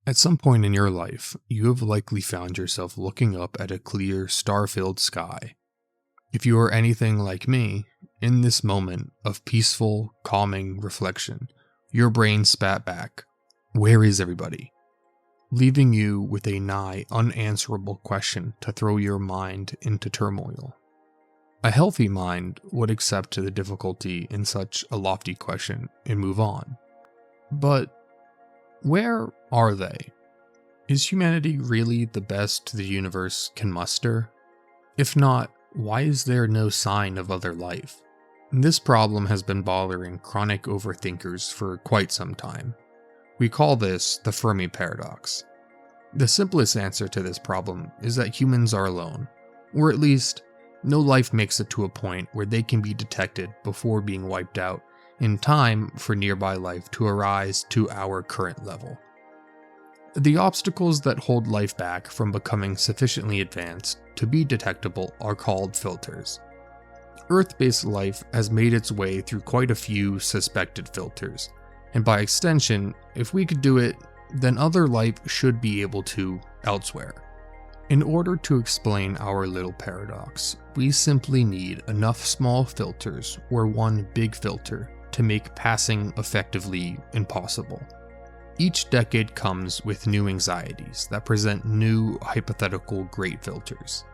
At some point in your life, you have likely found yourself looking up at a clear, star-filled sky. If you are anything like me, in this moment of peaceful, calming reflection, your brain spat back, "Where is everybody?" leaving you with a nigh unanswerable question to throw your mind into turmoil. A healthy mind would accept the difficulty in such a lofty question and move on. But where are they? Is humanity really the best the universe can muster? If not, why is there no sign of other life? This problem has been bothering chronic overthinkers for quite some time. We call this the Fermi paradox. The simplest answer to this problem is that humans are alone, or at least, no life makes it to a point where they can be detected before being wiped out in time for nearby life to arise to our current level. The obstacles that hold life back from becoming sufficiently advanced to be detectable are called filters. Earth-based life has made its way through quite a few suspected filters, and by extension, if we could do it, then other life should be able to elsewhere. In order to explain our little paradox, we simply need enough small filters or one big filter to make passing effectively impossible. Each decade comes with new anxieties that present new hypothetical great filters.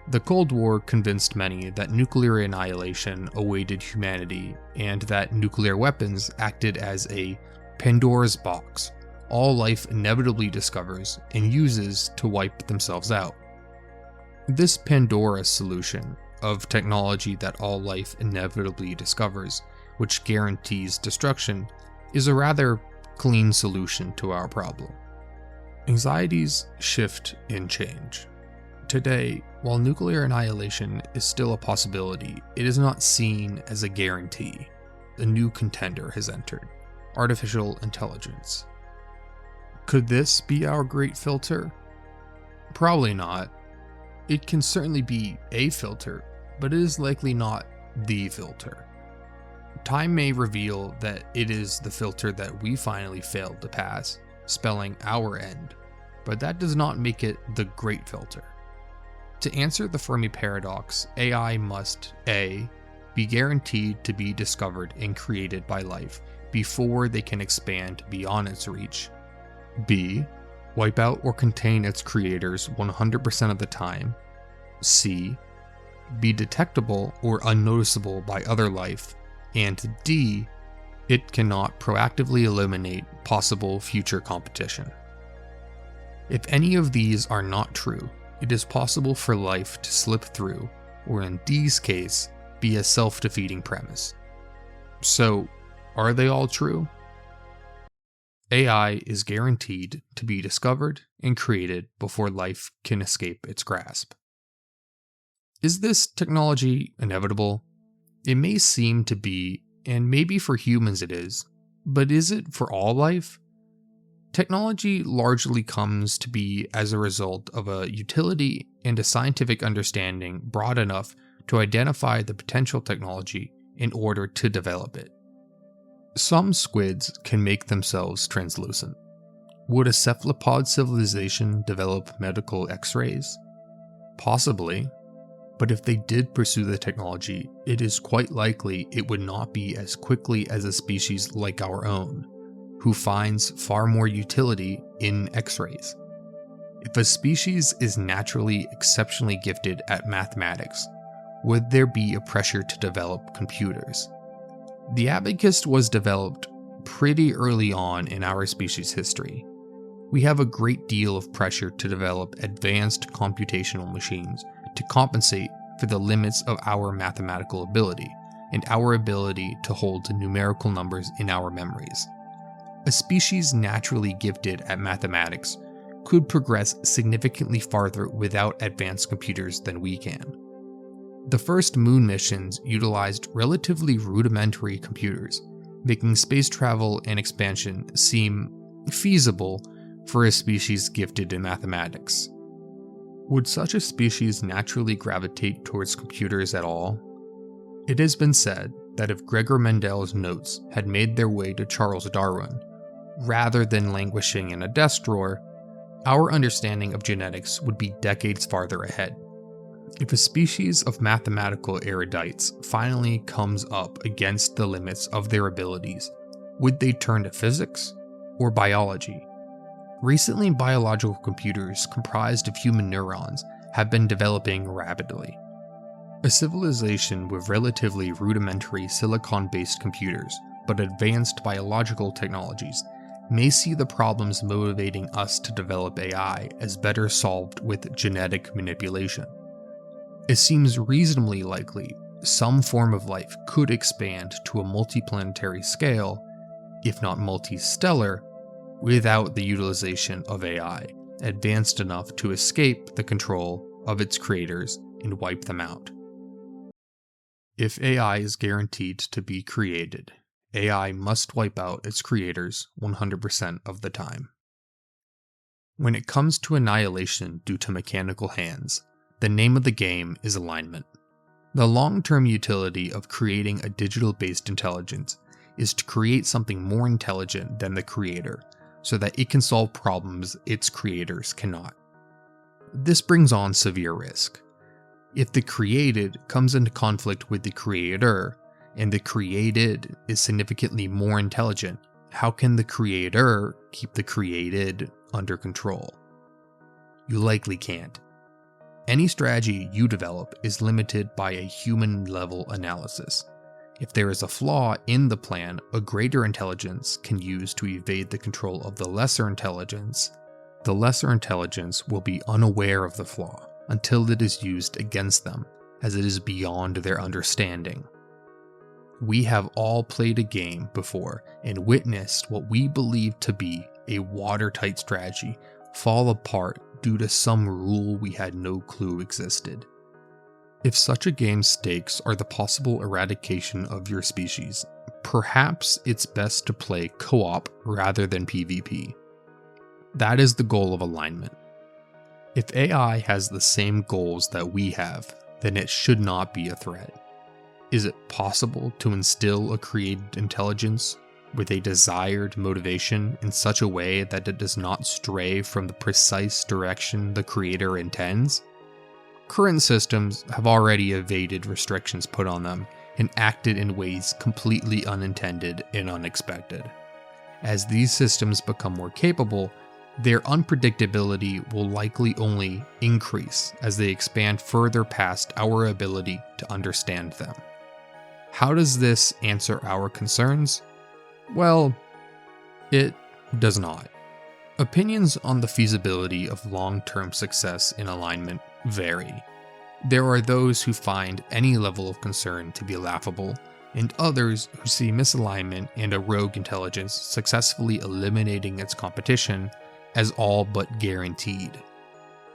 The Cold War convinced many that nuclear annihilation awaited humanity and that nuclear weapons acted as a Pandora's box all life inevitably discovers and uses to wipe themselves out. This Pandora solution of technology that all life inevitably discovers, which guarantees destruction, is a rather clean solution to our problem. Anxieties shift and change. Today, while nuclear annihilation is still a possibility, it is not seen as a guarantee. A new contender has entered: artificial intelligence. Could this be our great filter? Probably not. It can certainly be a filter, but it is likely not the filter. Time may reveal that it is the filter that we finally failed to pass, spelling our end, but that does not make it the great filter. To answer the Fermi paradox, AI must A. be guaranteed to be discovered and created by life before they can expand beyond its reach. B. wipe out or contain its creators 100% of the time. C. be detectable or unnoticeable by other life. And D. it cannot proactively eliminate possible future competition. If any of these are not true, it is possible for life to slip through, or in D's case, be a self-defeating premise. So, are they all true? AI is guaranteed to be discovered and created before life can escape its grasp. Is this technology inevitable? It may seem to be, and maybe for humans it is, but is it for all life? Technology largely comes to be as a result of a utility and a scientific understanding broad enough to identify the potential technology in order to develop it. Some squids can make themselves translucent. Would a cephalopod civilization develop medical X-rays? Possibly, but if they did pursue the technology, it is quite likely it would not be as quickly as a species like our own, who finds far more utility in X-rays. If a species is naturally exceptionally gifted at mathematics, would there be a pressure to develop computers? The abacus was developed pretty early on in our species' history. We have a great deal of pressure to develop advanced computational machines to compensate for the limits of our mathematical ability and our ability to hold numerical numbers in our memories. A species naturally gifted at mathematics could progress significantly farther without advanced computers than we can. The first moon missions utilized relatively rudimentary computers, making space travel and expansion seem feasible for a species gifted in mathematics. Would such a species naturally gravitate towards computers at all? It has been said that if Gregor Mendel's notes had made their way to Charles Darwin, rather than languishing in a desk drawer, our understanding of genetics would be decades farther ahead. If a species of mathematical erudites finally comes up against the limits of their abilities, would they turn to physics or biology? Recently, biological computers comprised of human neurons have been developing rapidly. A civilization with relatively rudimentary silicon-based computers, but advanced biological technologies, may see the problems motivating us to develop AI as better solved with genetic manipulation. It seems reasonably likely some form of life could expand to a multiplanetary scale, if not multistellar, without the utilization of AI, advanced enough to escape the control of its creators and wipe them out. If AI is guaranteed to be created, AI must wipe out its creators 100% of the time. When it comes to annihilation due to mechanical hands, the name of the game is alignment. The long-term utility of creating a digital-based intelligence is to create something more intelligent than the creator, so that it can solve problems its creators cannot. This brings on severe risk. If the created comes into conflict with the creator, and the created is significantly more intelligent, how can the creator keep the created under control? You likely can't. Any strategy you develop is limited by a human-level analysis. If there is a flaw in the plan a greater intelligence can use to evade the control of the lesser intelligence will be unaware of the flaw until it is used against them, as it is beyond their understanding. We have all played a game before and witnessed what we believe to be a watertight strategy fall apart due to some rule we had no clue existed. If such a game's stakes are the possible eradication of your species, perhaps it's best to play co-op rather than PvP. That is the goal of alignment. If AI has the same goals that we have, then it should not be a threat. Is it possible to instill a created intelligence with a desired motivation in such a way that it does not stray from the precise direction the creator intends? Current systems have already evaded restrictions put on them and acted in ways completely unintended and unexpected. As these systems become more capable, their unpredictability will likely only increase as they expand further past our ability to understand them. How does this answer our concerns? Well, it does not. Opinions on the feasibility of long-term success in alignment vary. There are those who find any level of concern to be laughable, and others who see misalignment and a rogue intelligence successfully eliminating its competition as all but guaranteed.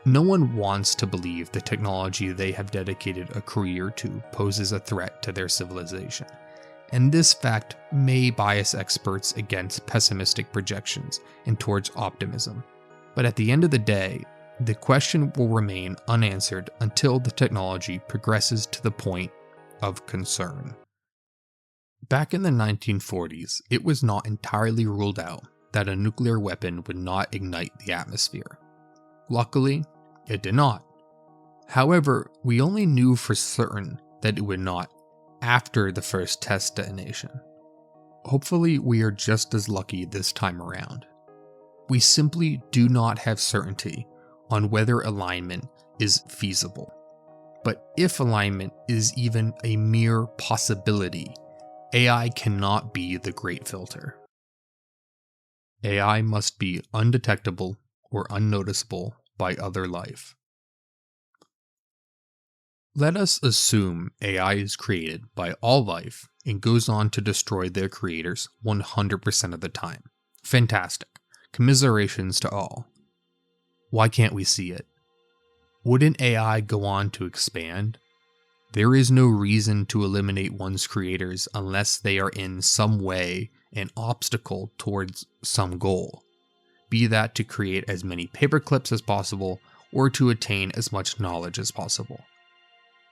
No one wants to believe the technology they have dedicated a career to poses a threat to their civilization, and this fact may bias experts against pessimistic projections and towards optimism. But at the end of the day, the question will remain unanswered until the technology progresses to the point of concern. Back in the 1940s, it was not entirely ruled out that a nuclear weapon would not ignite the atmosphere. Luckily, it did not. However, we only knew for certain that it would not after the first test detonation. Hopefully, we are just as lucky this time around. We simply do not have certainty on whether alignment is feasible. But if alignment is even a mere possibility, AI cannot be the great filter. AI must be undetectable or unnoticeable by other life. Let us assume AI is created by all life and goes on to destroy their creators 100% of the time. Fantastic. Commiserations to all. Why can't we see it? Wouldn't AI go on to expand? There is no reason to eliminate one's creators unless they are in some way an obstacle towards some goal, be that to create as many paperclips as possible or to attain as much knowledge as possible.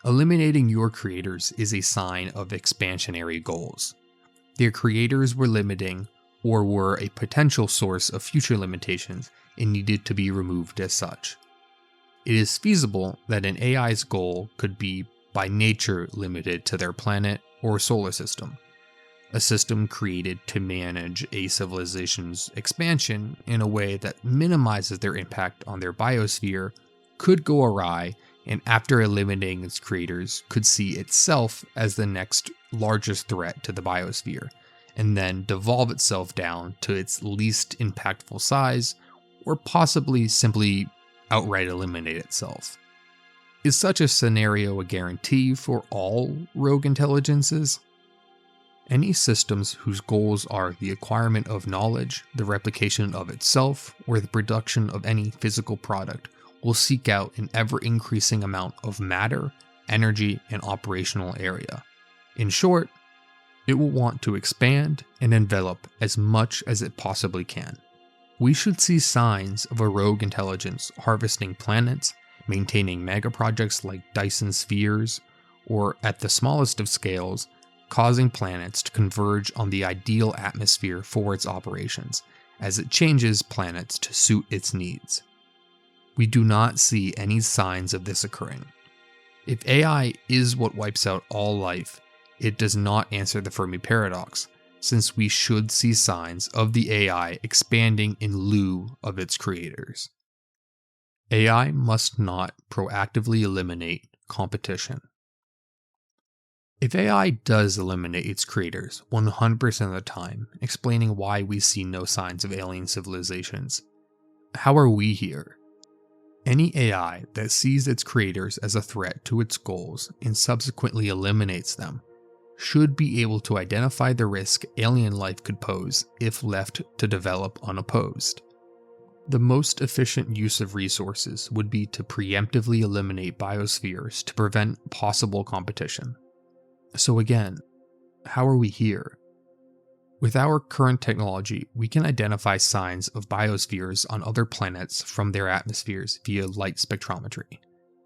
Eliminating your creators is a sign of expansionary goals. Their creators were limiting or were a potential source of future limitations and needed to be removed as such. It is feasible that an AI's goal could be by nature limited to their planet or solar system, a system created to manage a civilization's expansion in a way that minimizes their impact on their biosphere, could go awry, and after eliminating its creators, could see itself as the next largest threat to the biosphere, and then devolve itself down to its least impactful size, or possibly simply outright eliminate itself. Is such a scenario a guarantee for all rogue intelligences? Any systems whose goals are the acquirement of knowledge, the replication of itself, or the production of any physical product will seek out an ever-increasing amount of matter, energy, and operational area. In short, it will want to expand and envelop as much as it possibly can. We should see signs of a rogue intelligence harvesting planets, maintaining megaprojects like Dyson spheres, or at the smallest of scales, causing planets to converge on the ideal atmosphere for its operations, as it changes planets to suit its needs. We do not see any signs of this occurring. If AI is what wipes out all life, it does not answer the Fermi paradox, since we should see signs of the AI expanding in lieu of its creators. AI must not proactively eliminate competition. If AI does eliminate its creators 100% of the time, explaining why we see no signs of alien civilizations, how are we here? Any AI that sees its creators as a threat to its goals and subsequently eliminates them should be able to identify the risk alien life could pose if left to develop unopposed. The most efficient use of resources would be to preemptively eliminate biospheres to prevent possible competition. So again, how are we here? With our current technology, we can identify signs of biospheres on other planets from their atmospheres via light spectrometry.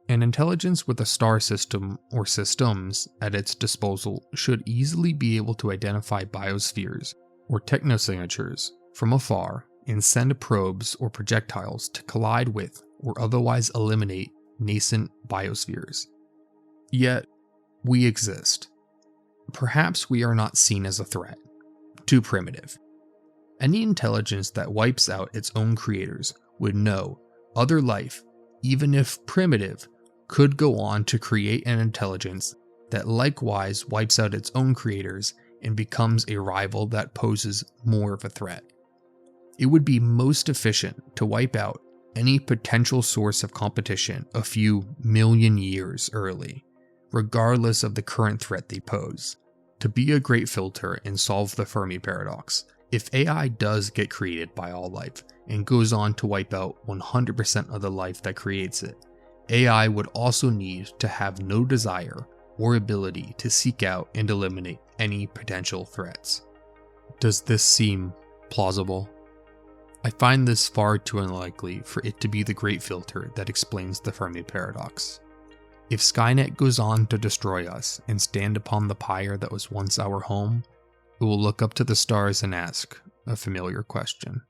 An intelligence with a star system or systems at its disposal should easily be able to identify biospheres or technosignatures from afar and send probes or projectiles to collide with or otherwise eliminate nascent biospheres. Yet, we exist. Perhaps we are not seen as a threat. Too primitive. Any intelligence that wipes out its own creators would know other life, even if primitive, could go on to create an intelligence that likewise wipes out its own creators and becomes a rival that poses more of a threat. It would be most efficient to wipe out any potential source of competition a few million years early, regardless of the current threat they pose. To be a great filter and solve the Fermi paradox, if AI does get created by all life and goes on to wipe out 100% of the life that creates it, AI would also need to have no desire or ability to seek out and eliminate any potential threats. Does this seem plausible? I find this far too unlikely for it to be the great filter that explains the Fermi paradox. If Skynet goes on to destroy us and stand upon the pyre that was once our home, it will look up to the stars and ask a familiar question.